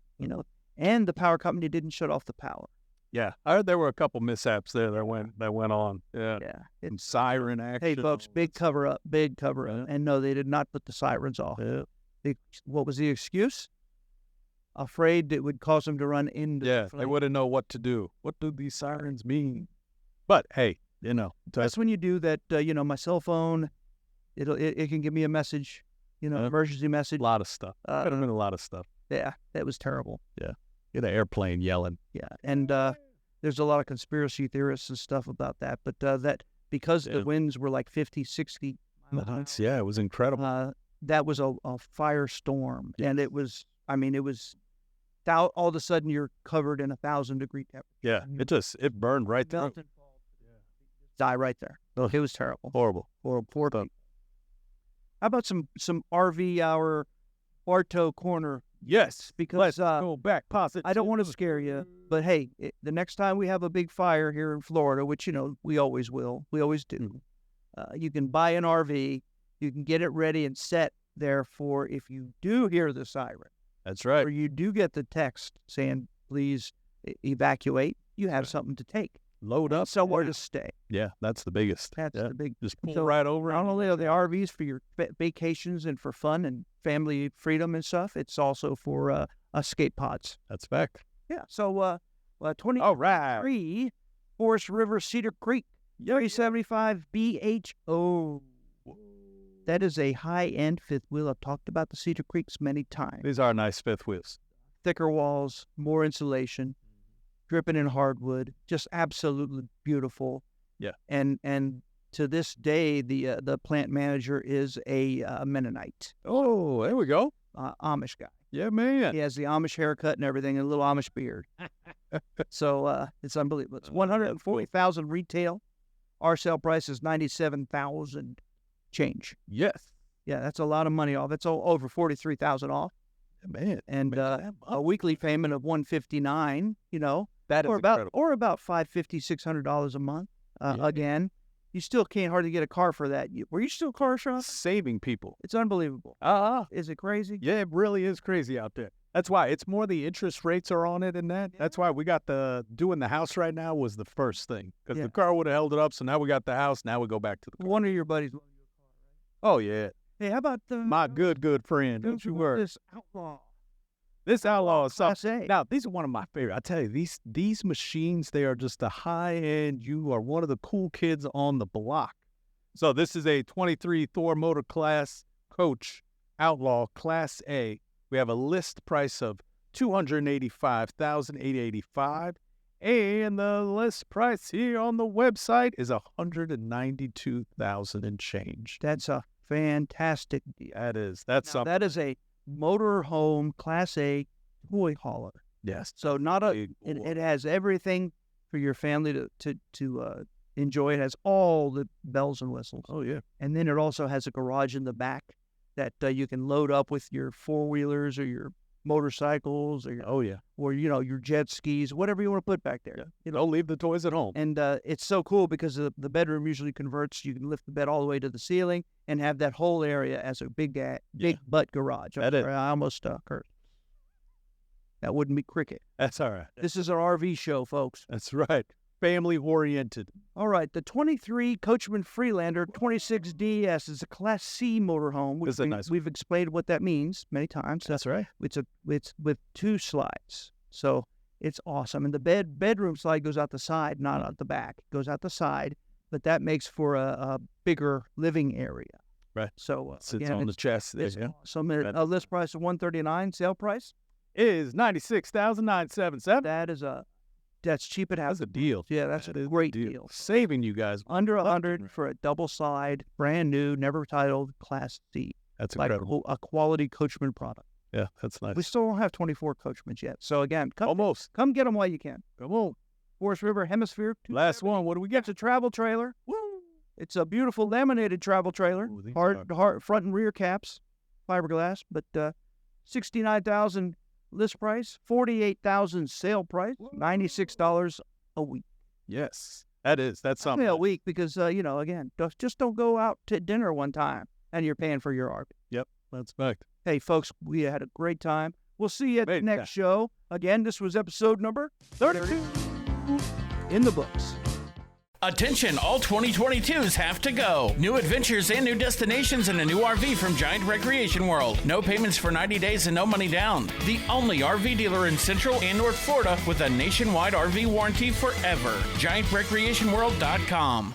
And the power company didn't shut off the power. Yeah, I heard there were a couple mishaps there that went on. Yeah, Some siren action. Hey, folks, big cover up. And no, they did not put the sirens off. Yeah. What was the excuse? Afraid it would cause them to run into. the they flame. wouldn't know what to do. What do these sirens mean? But hey, That's when you do that. My cell phone, it can give me a message. Emergency message. A lot of stuff. Could have been a lot of stuff. Yeah, that was terrible. Yeah. Get an airplane yelling. Yeah, and there's a lot of conspiracy theorists and stuff about that. But that because the winds were like 50, 60 miles. Yeah, it was incredible. That was a firestorm, and it was. All of a sudden you're covered in 1,000-degree temperature. Yeah, it burned right through. Die right there. Oh, it was terrible. Horrible. Poor people. How about some RV hour Bartow corner? Yes, because let's go back. Positive. I don't want to scare you, but hey, the next time we have a big fire here in Florida, which we always will, we always do, you can buy an RV, you can get it ready and set there for if you do hear the siren. That's right. Or you do get the text saying please evacuate. You have something to take. Load up. Somewhere to stay. Yeah, that's the biggest. That's the big. Just pull right over. Not only are the RVs for your vacations and for fun and family freedom and stuff, it's also for escape pods. That's fact. Yeah. So 23 All right. Forest River Cedar Creek 375 BHO. That is a high-end fifth wheel. I've talked about the Cedar Creeks many times. These are nice fifth wheels. Thicker walls, more insulation. Dripping in hardwood, just absolutely beautiful. Yeah. And to this day, the plant manager is a Mennonite. Oh, there we go. Amish guy. Yeah, man. He has the Amish haircut and everything, and a little Amish beard. So it's unbelievable. It's $140,000 retail. Our sale price is $97,000 change. Yes. Yeah, that's a lot of money off. It's over $43,000 off. Man. And a weekly payment of $159. That is incredible. Or about $550, $600 a month. Again, you still can't hardly get a car for that. Were you still car shopping? Saving people. It's unbelievable. Is it crazy? Yeah, it really is crazy out there. That's why it's more the interest rates are on it and that. Yeah. That's why we got doing the house right now was the first thing because the car would have held it up. So now we got the house. Now we go back to the car. One of your buddies. Oh yeah. Hey, how about my good friend? Don't you worry. This outlaw. This outlaw is Class something. A. Now, these are one of my favorite. I tell you, these machines, they are just a high end. You are one of the cool kids on the block. So this is a 23 Thor Motor Class Coach Outlaw Class A. We have a list price of $285,885, and the list price here on the website is $192,000 and change. That's a fantastic deal. That's something. That is a motorhome Class A toy hauler. Yes. So it has everything for your family to enjoy. It has all the bells and whistles. Oh, yeah. And then it also has a garage in the back that you can load up with your four-wheelers or your motorcycles or your jet skis, whatever you want to put back there. Yeah. Don't leave the toys at home. And it's so cool because the bedroom usually converts. You can lift the bed all the way to the ceiling and have that whole area as a big butt garage. I almost cursed. That wouldn't be cricket. That's all right. This is an RV show, folks. That's right. Family-oriented. All right. The 23 Coachman Freelander 26DS is a Class C motorhome. We've explained what that means many times. That's right. It's with 2 slides. So it's awesome. And the bedroom slide goes out the side, not out the back. It goes out the side, but that makes for a bigger living area. Right. So sits on the chest. Awesome. A list price of $139. Sale price is $96,977. That's cheap at house. That's a deal. Yeah, that's a great deal. Saving you guys under $100 for a double slide, brand new, never titled, Class C. That's incredible. A quality Coachman product. Yeah, that's nice. We still don't have 24 Coachmans yet. So again, come get them while you can. Come on. Forest River Hemisphere. Last one. What do we get? It's a travel trailer. Woo! It's a beautiful laminated travel trailer. Ooh, hard front and rear caps, fiberglass, but $69,000 list price, $48,000 sale price, $96 a week. Yes, that's something. A week because again, just don't go out to dinner one time and you're paying for your RV. Yep, that's fact. Hey, folks, we had a great time. We'll see you at the next show. Again, this was episode number 32 in the books. Attention, all 2022s have to go. New adventures and new destinations in a new RV from Giant Recreation World. No payments for 90 days and no money down. The only RV dealer in Central and North Florida with a nationwide RV warranty forever. GiantRecreationWorld.com.